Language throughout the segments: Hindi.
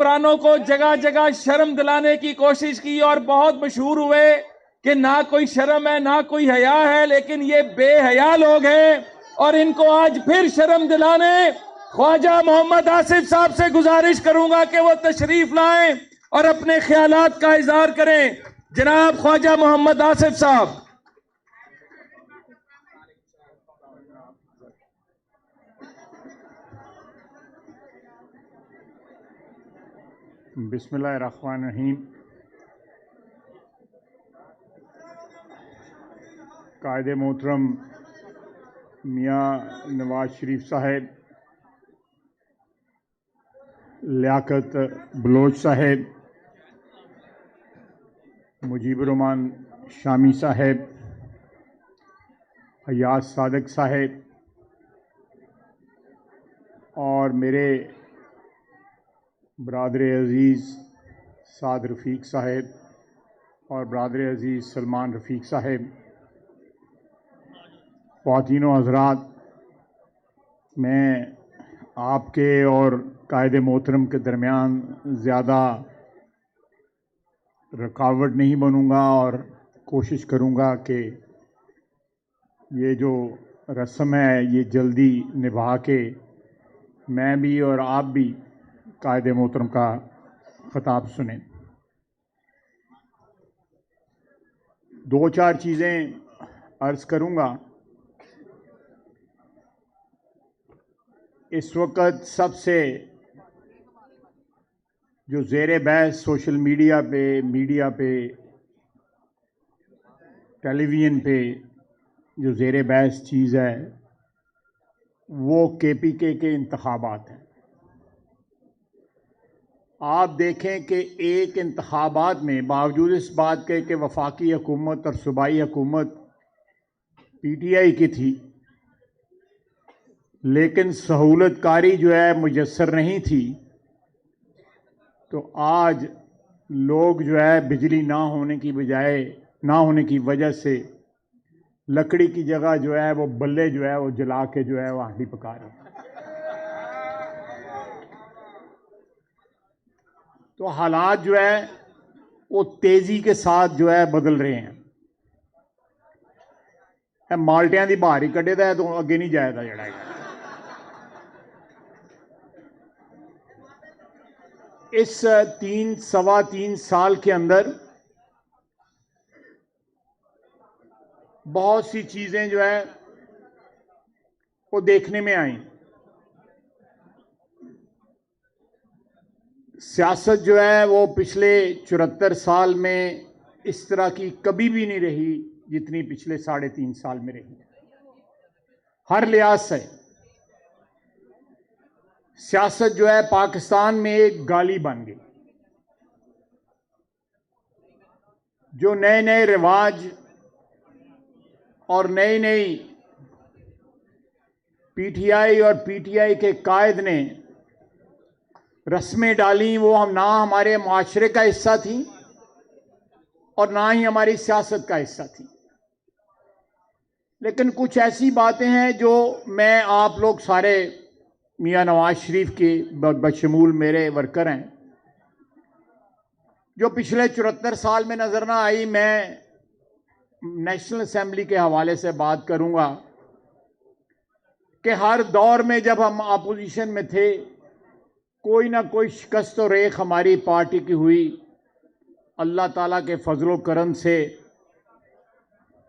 हुक्मरानों को जगह जगह शर्म दिलाने की कोशिश की और बहुत मशहूर हुए कि ना कोई शर्म है ना कोई हया है, लेकिन ये बेहया लोग हैं और इनको आज फिर शर्म दिलाने ख्वाजा मोहम्मद आसिफ साहब से गुजारिश करूंगा कि वो तशरीफ लाएं और अपने ख्यालात का इजहार करें। जनाब ख्वाजा मोहम्मद आसिफ साहब। बिस्मिल्लाहिर्रहमानिर्रहीम। कायदे मोहतरम मियाँ नवाज शरीफ साहब, लियाकत बलोच साहब, मुजीबुर-रहमान शामी साहब, अयाज सादक साहब और मेरे बरादर अज़ीज़ साद रफ़ीक साहब और बरादर अज़ीज़ सलमान रफ़ीक साहब, ख़वातीन हज़रात, मैं आपके और कायदे मोहतरम के दरमियान ज़्यादा रुकावट नहीं बनूंगा और कोशिश करूंगा कि ये जो रस्म है ये जल्दी निभा के मैं भी और आप भी कायदे मोहतरम का ख़िताब सुने। दो चार चीज़ें अर्ज़ करूंगा। इस वक्त सबसे जो ज़ेरे बहस सोशल मीडिया पे टेलीविज़न पे जो ज़ेरे बहस चीज़ है वो KPK के इंतखाबात हैं। आप देखें कि एक इंतखाबात में बावजूद इस बात के कि वफाकी हुकूमत और सूबाई हुकूमत PTI की थी, लेकिन सहूलतकारी जो है मुयस्सर नहीं थी, तो आज लोग जो है बिजली ना होने की वजह से लकड़ी की जगह जो है वो बल्ले जो है वो जला के जो है वो हांडी पका रहे हैं। तो हालात जो है वो तेजी के साथ जो है बदल रहे हैं। माल्टियां दी बाहर ही कड्ढे दा है तो अगे नहीं जाएगा जड़ा है। इस सवा तीन साल के अंदर बहुत सी चीजें जो है वो देखने में आई। सियासत जो है वो पिछले 74 साल में इस तरह की कभी भी नहीं रही जितनी पिछले 3.5 साल में रही। हर लिहाज से सियासत जो है पाकिस्तान में एक गाली बन गई। जो नए नए रिवाज और नई नई PTI और PTI के कायद ने रस्में डाली, वो हम ना हमारे मुआशरे का हिस्सा थी और ना ही हमारी सियासत का हिस्सा थी। लेकिन कुछ ऐसी बातें हैं जो मैं आप लोग सारे मियाँ नवाज शरीफ के बशमूल मेरे वर्कर हैं, जो पिछले 74 साल में नजर ना आई। मैं नेशनल असेंबली के हवाले से बात करूंगा कि हर दौर में जब हम अपोजिशन में थे कोई ना कोई शिकस्त और रेख हमारी पार्टी की हुई। अल्लाह ताला के फजलो करम से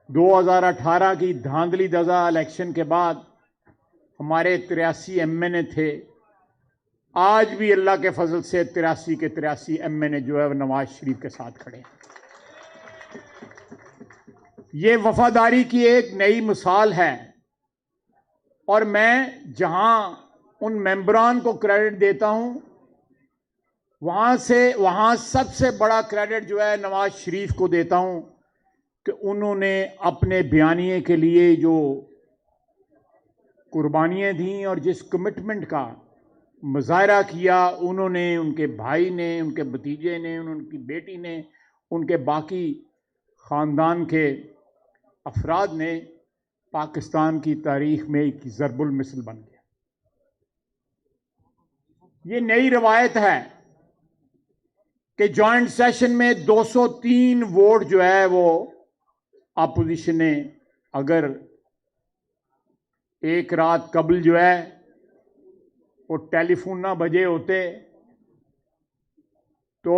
2018 की धांधली दजा इलेक्शन के बाद हमारे 83 MNA थे। आज भी अल्लाह के फजल से 83 के 83 MNA जो है नवाज शरीफ के साथ खड़े हैं। ये वफादारी की एक नई मिसाल है और मैं जहां उन मेंबरान को क्रेडिट देता हूं वहां सबसे बड़ा क्रेडिट जो है नवाज शरीफ को देता हूं कि उन्होंने अपने बयानिए के लिए जो कुर्बानियां दी और जिस कमिटमेंट का मुजाहरा किया, उन्होंने, उनके भाई ने, उनके भतीजे ने, उनकी बेटी ने, उनके बाकी ख़ानदान के अफराद ने पाकिस्तान की तारीख में एक ज़रबुल मिसल बन गया। ये नई रवायत है कि जॉइंट सेशन में 203 वोट जो है वो अपोजिशन ने, अगर एक रात कबल जो है वो टेलीफोन ना बजे होते तो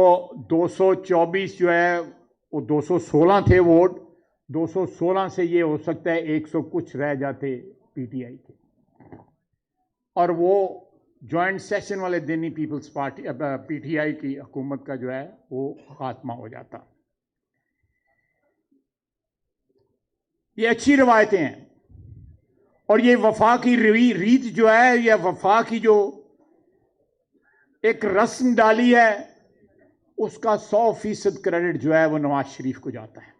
224 जो है वो 216 थे वोट, 216 से ये हो सकता है 100 कुछ रह जाते पीटीआई के, और वो जॉइंट सेशन वाले दिन ही पीपल्स पार्टी पीटीआई की हुकूमत का जो है वो खात्मा हो जाता। ये अच्छी रवायतें हैं और ये वफा की रीत जो है, या वफा की जो एक रस्म डाली है, उसका 100% क्रेडिट जो है वो नवाज शरीफ को जाता है।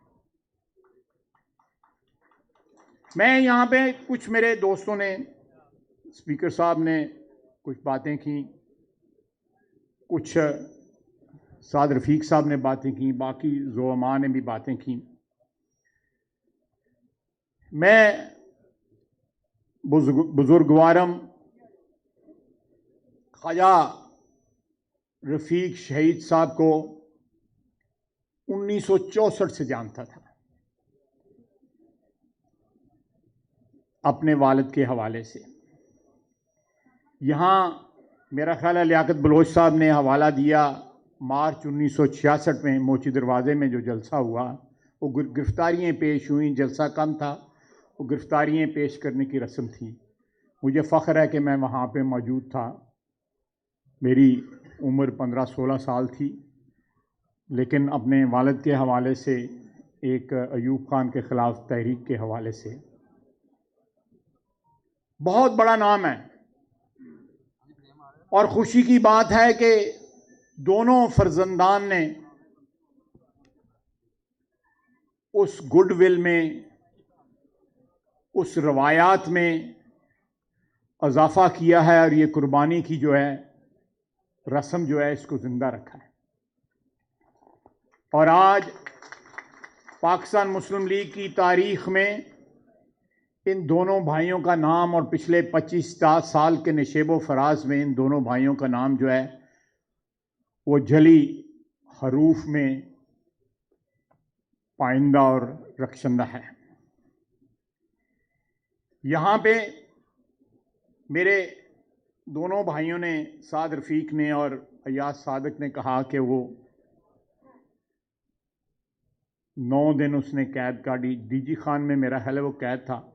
मैं यहां पे कुछ मेरे दोस्तों ने, स्पीकर साहब ने कुछ बातें की, कुछ साद रफीक साहब ने बातें की, बाकी ज़ुलमा ने भी बातें की। मैं बुजुर्गवारम ख्वाजा रफ़ीक शहीद साहब को 1964 से जानता था, अपने वालिद के हवाले से। यहाँ मेरा ख्याल है लियाकत बलोच साहब ने हवाला दिया, मार्च 1966 में मोची दरवाज़े में जो जलसा हुआ, वो गिरफ्तारियाँ पेश हुई, जलसा कम था, वो गिरफ्तारियाँ पेश करने की रस्म थी। मुझे फ़ख्र है कि मैं वहाँ पे मौजूद था। मेरी उम्र 15-16 साल थी, लेकिन अपने वालिद के हवाले से, एक अयूब खान के ख़िलाफ़ तहरीक के हवाले से, बहुत बड़ा नाम है। और खुशी की बात है कि दोनों फर्जंदान ने उस गुडविल में, उस रवायात में इजाफा किया है और ये कुर्बानी की जो है रस्म जो है इसको ज़िंदा रखा है। और आज पाकिस्तान मुस्लिम लीग की तारीख़ में इन दोनों भाइयों का नाम, और पिछले 25 साल के नशेबो फराज में इन दोनों भाइयों का नाम जो है वो जली हरूफ में पाइंदा और रखशंदा है। यहाँ पे मेरे दोनों भाइयों ने, साद रफ़ीक ने और अयाज सादिक ने कहा कि वो 9 दिन उसने कैद काटी। डीजी खान में मेरा ख्याल है वो कैद था,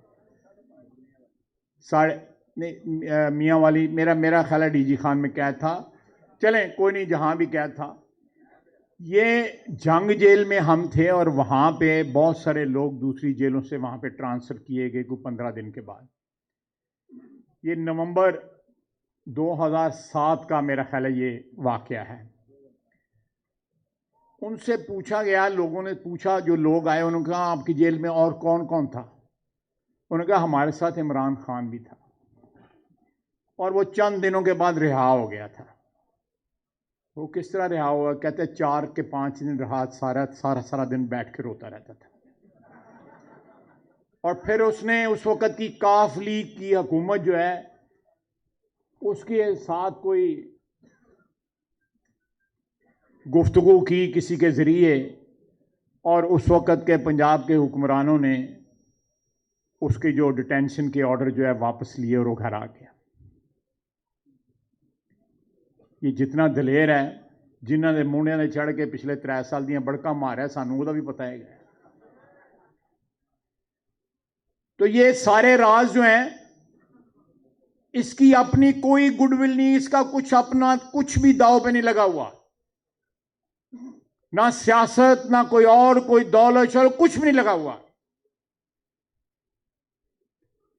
मियाँ वाली मेरा ख्याल है डीजी खान में कैद था। चलें कोई नहीं, जहाँ भी कैद था। ये जंग जेल में हम थे और वहाँ पे बहुत सारे लोग दूसरी जेलों से वहाँ पे ट्रांसफ़र किए गए कुछ 15 दिन के बाद। ये नवंबर 2007 का मेरा ख्याल है ये वाक़या है। उनसे पूछा गया, लोगों ने पूछा, जो लोग आए उन्होंने कहा आपकी जेल में और कौन कौन था? उन्होंने कहा हमारे साथ इमरान खान भी था, और वो चंद दिनों के बाद रिहा हो गया था। वो किस तरह रिहा हुआ? कहते 4 के 5 दिन रहा, सारा दिन बैठ के रोता रहता था। और फिर उसने उस वक़्त की काफ लीग की हुकूमत जो है उसके साथ कोई गुफ्तगू की किसी के ज़रिए, और उस वक़्त के पंजाब के हुक्मरानों ने उसके जो डिटेंशन के ऑर्डर जो है वापस लिए और वो घर आ गया। ये जितना दलेर है, जिन्होंने मुंडिया ने चढ़ के पिछले 3 साल दियां बड़का मारा है, सानू ਉਹਦਾ भी पता है। तो ये सारे राज जो हैं, इसकी अपनी कोई गुडविल नहीं, इसका कुछ अपना कुछ भी दाव पे नहीं लगा हुआ, ना सियासत, ना कोई और कोई दौलत शौलत, कुछ भी नहीं लगा हुआ।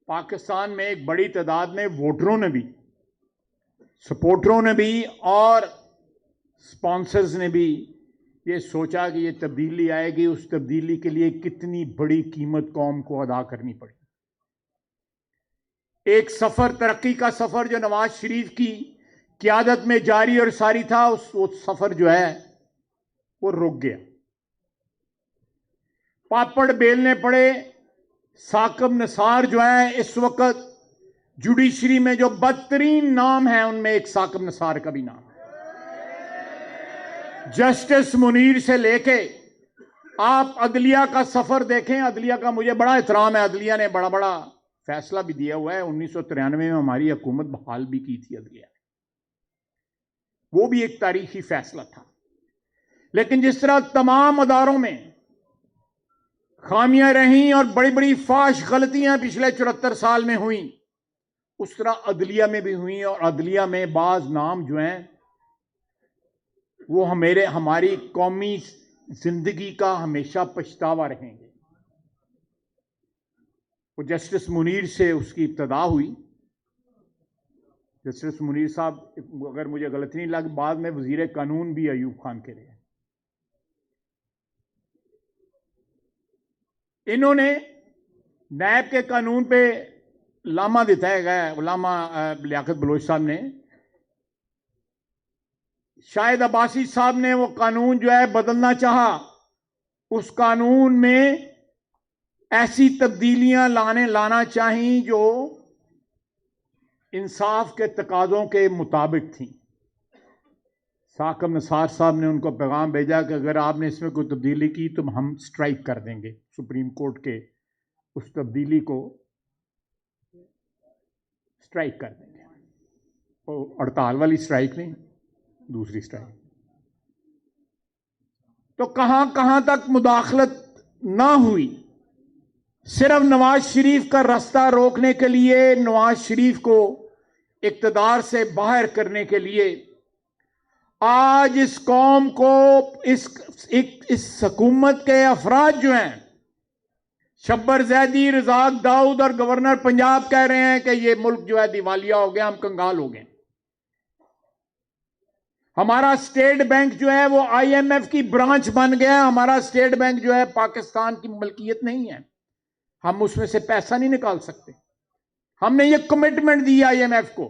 पाकिस्तान में एक बड़ी तादाद में वोटरों ने भी, सपोर्टरों ने भी और स्पॉन्सर्स ने भी ये सोचा कि ये तब्दीली आएगी, उस तब्दीली के लिए कितनी बड़ी कीमत कौम को अदा करनी पड़ी। एक सफर, तरक्की का सफर जो नवाज शरीफ की क़यादत में जारी और सारी था, उस सफर जो है वो रुक गया। पापड़ बेलने पड़े। साकिब निसार जो है इस वक्त जुडिशरी में जो बदतरीन नाम है उनमें एक साकिब निसार का भी नाम है। जस्टिस मुनीर से लेके आप अदलिया का सफर देखें। अदलिया का मुझे बड़ा एहतराम है, अदलिया ने बड़ा बड़ा फैसला भी दिया हुआ है। 1993 में हमारी हुकूमत बहाल भी की थी अदलिया ने, वो भी एक तारीखी फैसला था। लेकिन जिस तरह तमाम अदारों में खामियां रहीं और बड़ी बड़ी फाश गलतियां पिछले 74 साल में हुई, उस तरह अदलिया में भी हुई। और अदलिया में बाज नाम जो हैं वो हमारी कौमी जिंदगी का हमेशा पछतावा रहेंगे। वो जस्टिस मुनीर से उसकी इब्तदा हुई। जस्टिस मुनीर साहब, अगर मुझे गलती नहीं लग, बाद में वजीर कानून भी अयूब खान के रहे। इन्होंने नैब के कानून पे लामा दिखाया गया, लामा लियाकत बलोच साहब ने, शाहिद अब्बासी साहब ने वो कानून जो है बदलना चाहा। उस कानून में ऐसी तब्दीलियां लाना चाहिए जो इंसाफ के तकाजों के मुताबिक थी। साकब नसार साहब ने उनको पैगाम भेजा कि अगर आपने इसमें कोई तब्दीली की तो हम स्ट्राइक कर देंगे सुप्रीम कोर्ट के उस तब्दीली को स्ट्राइक कर देंगे। और हड़ताल वाली स्ट्राइक नहीं, दूसरी स्ट्राइक। तो कहां कहां तक मुदाखलत ना हुई। सिर्फ नवाज शरीफ का रास्ता रोकने के लिए, नवाज शरीफ को इक्तदार से बाहर करने के लिए आज इस कौम को, इस हुकूमत के अफराद जो हैं, शब्बर जैदी, रजाक दाऊद और गवर्नर पंजाब कह रहे हैं कि ये मुल्क जो है दिवालिया हो गया, हम कंगाल हो गए। हमारा स्टेट बैंक जो है वो IMF की ब्रांच बन गया। हमारा स्टेट बैंक जो है पाकिस्तान की मलकियत नहीं है, हम उसमें से पैसा नहीं निकाल सकते। हमने ये कमिटमेंट दी IMF को।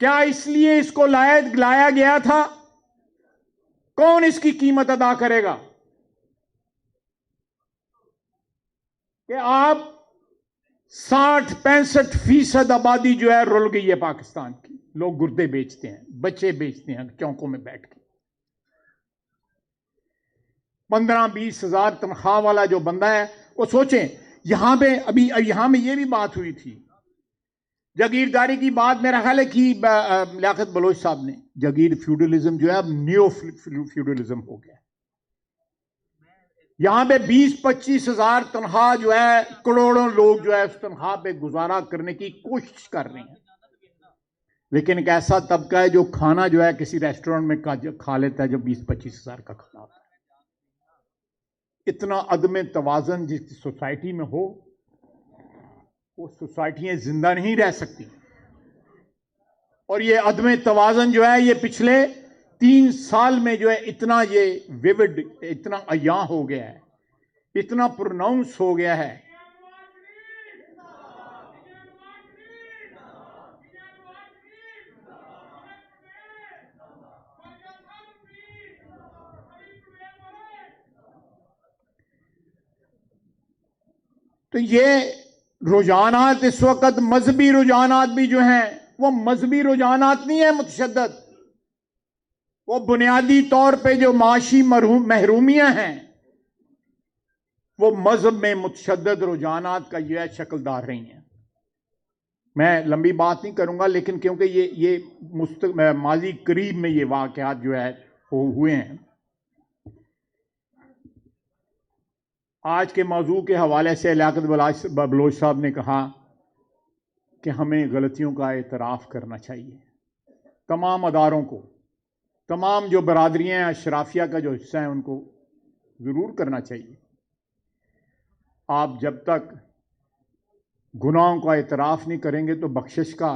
क्या इसलिए इसको लाया गया था? कौन इसकी कीमत अदा करेगा? कि आप 60-65% आबादी जो है रुल गई है पाकिस्तान की। लोग गुर्दे बेचते हैं, बच्चे बेचते हैं चौकों में बैठ के। 15-20 हजार तनख्वाह वाला जो बंदा है, वो सोचें, यहां पे अभी यहां में ये भी बात हुई थी, जागीरदारी की बात मेरा ख्याल है कि लियाकत बलोच साहब ने, जागीर फ्यूडलिज्म जो है अब न्यो फ्यूडलिज्म हो गया। यहां पे 20-25 हजार तनख्वाह जो है, करोड़ों लोग जो है उस तनख्वाह पे गुजारा करने की कोशिश कर रहे हैं। लेकिन एक ऐसा तबका है जो खाना जो है किसी रेस्टोरेंट में खा लेता है जो 20-25 हजार का खाना होता है। इतना अदम तवाज़न जिस सोसाइटी में हो, वो सोसाइटियां जिंदा नहीं रह सकती। और ये अदम तवाज़न जो है ये पिछले 3 साल में जो है इतना ये विविड, इतना अया हो गया है, इतना प्रोनाउंस हो गया है। तो ये रुझानात इस वक्त मजहबी रुझानात भी जो हैं, वो मजहबी रुझानात नहीं है मुतशद्दद। वो बुनियादी तौर पे जो माशी महरूमियां हैं, वो मजहब में मुतशद्दद रुझानात का जो है शक्लदार रही हैं। मैं लंबी बात नहीं करूंगा, लेकिन क्योंकि ये माजी करीब में ये वाकयात जो है हुए हैं। आज के मौजू के हवाले से लियाकत बलोच साहब ने कहा कि हमें गलतियों का एतराफ़ करना चाहिए। तमाम अदारों को, तमाम जो बरादरियाँ अशराफिया का जो हिस्सा है, उनको ज़रूर करना चाहिए। आप जब तक गुनाहों का एतराफ़ नहीं करेंगे तो बख्शिश का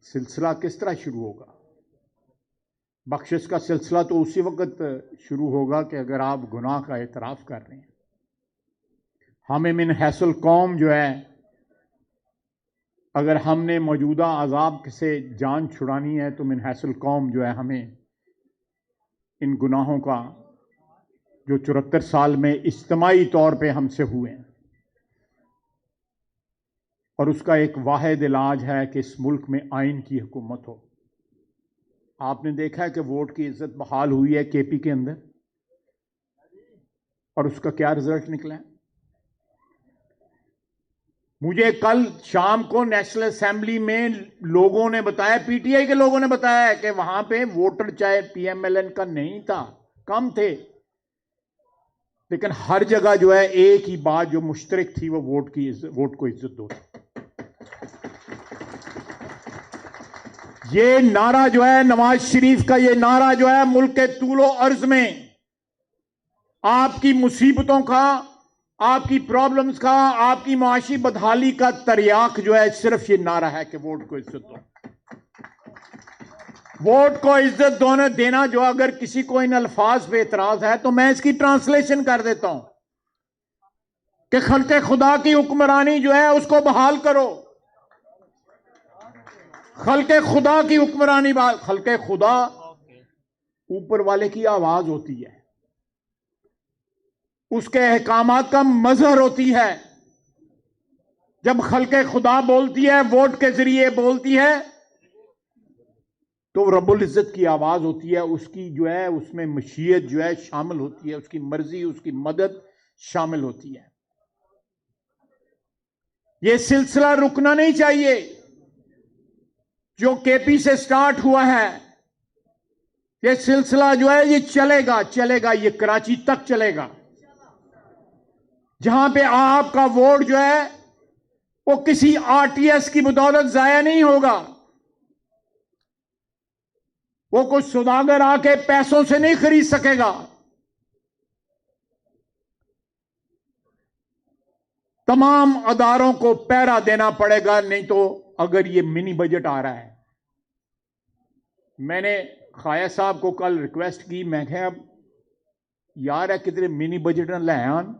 सिलसिला किस तरह शुरू होगा? बख्शिश का सिलसिला तो उसी वक्त शुरू होगा कि अगर आप गुनाह का एतराफ़ कर रहे हैं। हमें मिन हैसल कौम जो है, अगर हमने मौजूदा अजाब से जान छुड़ानी है तो मिन हैसल कौम जो है हमें इन गुनाहों का जो 74 साल में इज्तिमाई तौर पे हमसे हुए हैं, और उसका एक वाहिद इलाज है कि इस मुल्क में आइन की हुकूमत हो। आपने देखा है कि वोट की इज्जत बहाल हुई है केपी के अंदर, और उसका क्या रिजल्ट निकला है। मुझे कल शाम को नेशनल असेंबली में लोगों ने बताया, पीटीआई के लोगों ने बताया कि वहां पे वोटर चाहे पीएमएलएन का नहीं था, कम थे, लेकिन हर जगह जो है एक ही बात जो मुश्तरक थी वो वोट को इज्जत दो। ये नारा जो है नवाज शरीफ का, ये नारा जो है मुल्क के तूलो अर्ज में आपकी मुसीबतों का, आपकी प्रॉब्लम्स का, आपकी माशी बदहाली का तरियाक जो है सिर्फ ये नारा है कि वोट को इज्जत दो। वोट को इज्जत दोनों देना, जो अगर किसी को इन अल्फाज पे एतराज है तो मैं इसकी ट्रांसलेशन कर देता हूं कि खल्के खुदा की हुक्मरानी जो है उसको बहाल करो। खल्के खुदा की हुक्मरानी, खल्के खुदा ऊपर वाले की आवाज होती है, उसके अहकामात का मजहर होती है। जब खल्के खुदा बोलती है, वोट के जरिए बोलती है, तो रब्बुल इज्जत की आवाज होती है, उसकी जो है उसमें मशीयत जो है शामिल होती है, उसकी मर्जी, उसकी मदद शामिल होती है। यह सिलसिला रुकना नहीं चाहिए जो केपी से स्टार्ट हुआ है। यह सिलसिला जो है ये चलेगा चलेगा, ये कराची तक चलेगा, जहां पे आपका वोट जो है वो किसी आरटीएस की बदौलत जाया नहीं होगा, वो कुछ सौदागर आके पैसों से नहीं खरीद सकेगा। तमाम अदारों को पहरा देना पड़ेगा, नहीं तो अगर ये मिनी बजट आ रहा है, मैंने खाया साहब को कल रिक्वेस्ट की, मैं कहा यार है कितने मिनी बजट न लै आन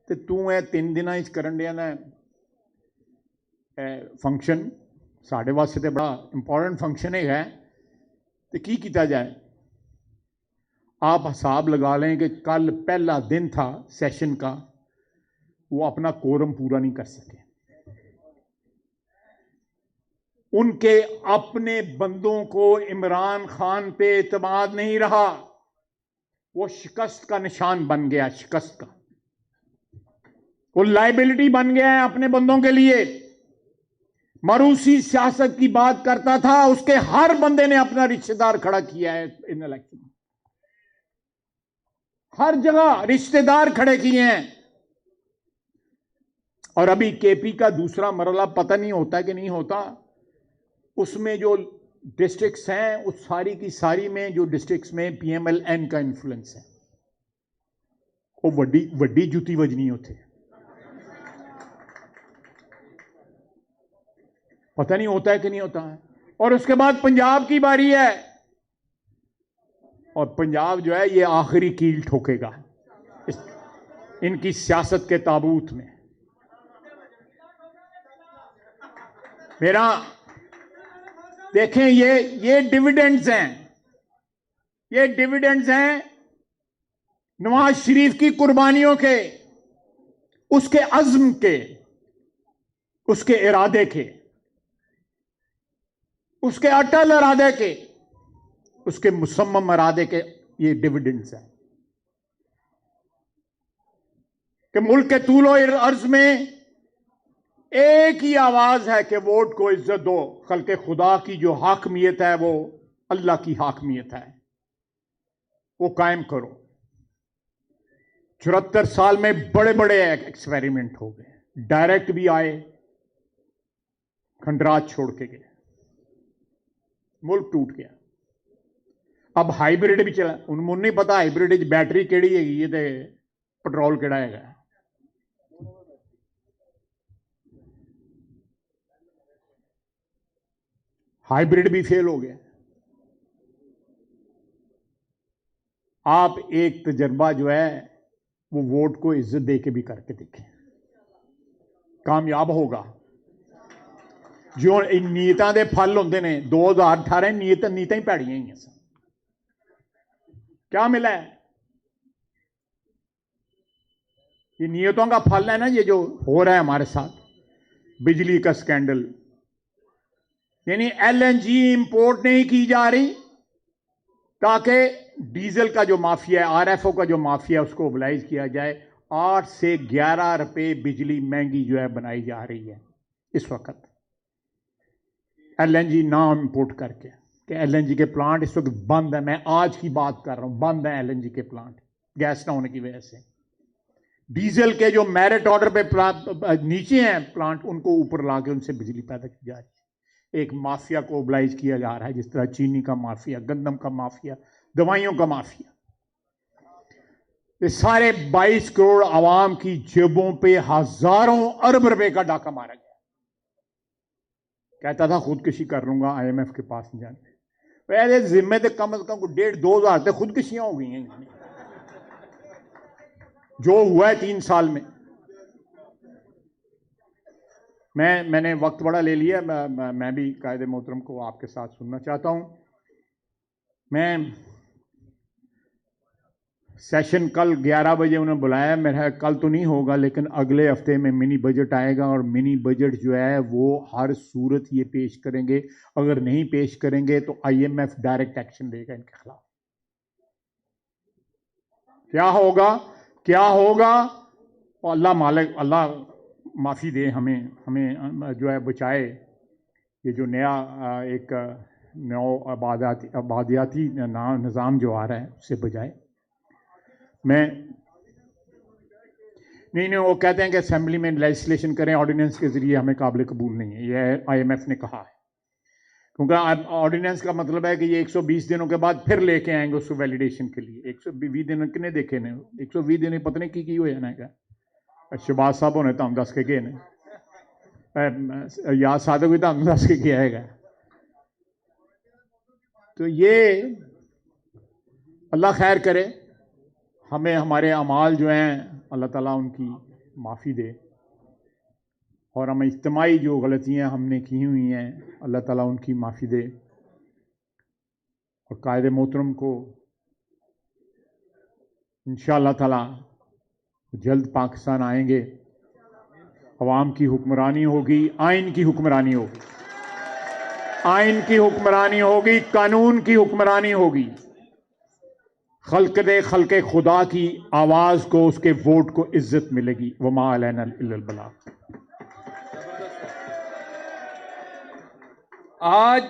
ते तू है 3 दिन करन दिया ना फंक्शन, साढ़े वास्ते तो बड़ा इंपॉर्टेंट फंक्शन है, तो की किया जाए। आप हिसाब लगा लें कि कल पहला दिन था सेशन का, वो अपना कोरम पूरा नहीं कर सके। उनके अपने बंदों को इमरान खान पे एतमाद नहीं रहा, वो शिकस्त का निशान बन गया, शिकस्त का वो लाइबिलिटी बन गया है अपने बंदों के लिए। मरूसी सियासत की बात करता था, उसके हर बंदे ने अपना रिश्तेदार खड़ा किया है इन इलेक्शन में, हर जगह रिश्तेदार खड़े किए हैं। और अभी केपी का दूसरा मरला पता नहीं होता कि नहीं होता, उसमें जो डिस्ट्रिक्ट्स हैं उस सारी की सारी में जो डिस्ट्रिक्ट्स में पीएमएलएन का इन्फ्लुएंस है, वो वड्डी जुती वजनी होते, पता नहीं होता है कि नहीं होता है। और उसके बाद पंजाब की बारी है, और पंजाब जो है ये आखिरी कील ठोकेगा इनकी सियासत के ताबूत में। मेरा देखें, ये डिविडेंड्स हैं, ये डिविडेंड्स हैं नवाज शरीफ की कुर्बानियों के, उसके अज़्म के, उसके इरादे के, उसके अटल इरादे के, उसके मुसम्मम इरादे के, ये डिविडेंड्स हैं कि मुल्क के तूलो अर्ज में एक ही आवाज है कि वोट को इज्जत दो। खल्के खुदा की जो हाकमियत है वो अल्लाह की हाकमियत है, वो कायम करो। 74 साल में बड़े बड़े एक्सपेरिमेंट हो गए, डायरेक्ट भी आए, खंडराज छोड़ के गए, मुल्क टूट गया। अब हाइब्रिड भी चला, उन्होंने नहीं पता हाइब्रिड बैटरी केड़ी है, ये तो पेट्रोल केड़ा है। हाइब्रिड भी फेल हो गया। आप एक तजर्बा जो है वो वोट को इज्जत दे के भी करके देखें, कामयाब होगा। जो नीयतां दे फल होंदे ने, 2018 नीयतां ही भैड़ियां ही सन। क्या मिला है? ये नीयतों का फल है ना, ये जो हो रहा है हमारे साथ, बिजली का स्कैंडल, यानी एलएनजी इंपोर्ट नहीं की जा रही, ताकि डीजल का जो माफिया है, आरएफओ का जो माफिया है, उसको मोबिलाइज किया जाए। 8 से 11 रुपए बिजली महंगी जो है बनाई जा रही है इस वक्त, एलएनजी ना इंपोर्ट करके, कि एलएनजी के प्लांट इस वक्त बंद है। मैं आज की बात कर रहा हूं, बंद है एलएनजी के प्लांट गैस ना होने की वजह से। डीजल के जो मेरिट ऑर्डर पे नीचे हैं प्लांट, उनको ऊपर ला के उनसे बिजली पैदा की जा रही है। एक माफिया को मोबिलाइज किया जा रहा है, जिस तरह चीनी का माफिया, गंदम का माफिया, दवाइयों का माफिया। ये सारे 22 करोड़ आवाम की जेबों पे हजारों अरब रुपए का डाका मारा गया। कहता था खुदकुशी कर लूंगा, आईएमएफ के पास नहीं जाने। पहले जिम्मे से कम 1.5-2 हज़ार तक खुदकुशियां हो गई हैं जो हुआ है 3 साल में। मैंने वक्त बड़ा ले लिया, मैं भी कायदे मोहतरम को आपके साथ सुनना चाहता हूं। मैं सेशन कल 11 बजे उन्होंने बुलाया, मेरा कल तो नहीं होगा, लेकिन अगले हफ्ते में मिनी बजट आएगा और मिनी बजट जो है वो हर सूरत ये पेश करेंगे। अगर नहीं पेश करेंगे तो आईएमएफ डायरेक्ट एक्शन लेगा इनके खिलाफ। क्या होगा अल्लाह मालिक, अल्लाह माफ़ी दे, हमें जो है बचाए। ये जो नया एक नौ आबादियाती निज़ाम जो आ रहा है उससे बचाए। नहीं, वो कहते हैं कि असेंबली में लेजिस्लेशन करें ऑर्डिनेंस के जरिए, हमें काबिल कबूल नहीं है, ये आईएमएफ ने कहा है। क्योंकि ऑर्डिनेंस का मतलब है कि ये 120 दिनों के बाद फिर लेके आएंगे उसको वैलिडेशन के लिए। 120 दिन किने देखे ने, 120 दिन पता नहीं की हो जाना है। शहबाज साहब होने तो दस के गए ने, याद साधक भी तो दस के गया है। तो ये अल्लाह खैर करे, हमें हमारे अमाल जो हैं अल्लाह ताला उनकी माफ़ी दे, और हमें इज्तिमाई जो गलतियां हमने की हुई हैं अल्लाह ताला उनकी माफ़ी दे। और कायदे मोहतरम को इंशाअल्लाह ताला जल्द पाकिस्तान आएंगे, अवाम की हुक्मरानी होगी, आइन की हुक्मरानी होगी, आइन की हुक्मरानी होगी, कानून की हुक्मरानी होगी। खल्के खुदा की आवाज को, उसके वोट को इज्जत मिलेगी। वमा अलैना इल्लल बलाग। आज